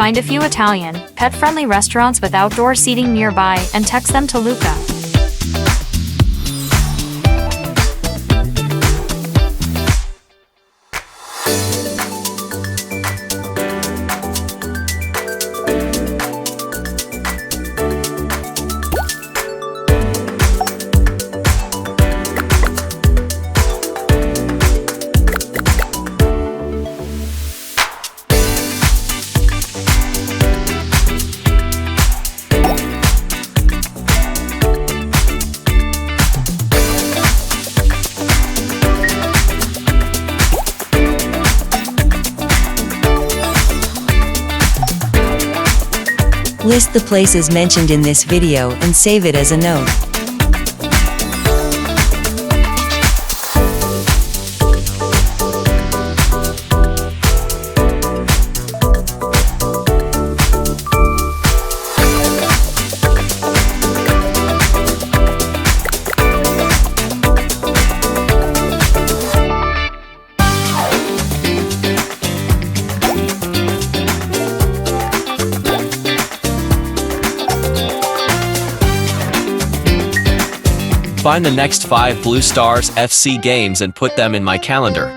Find a few Italian, pet-friendly restaurants with outdoor seating nearby and text them to Luca. List the places mentioned in this video and save it as a note. Find the next 5 Blue Stars FC games and put them in my calendar.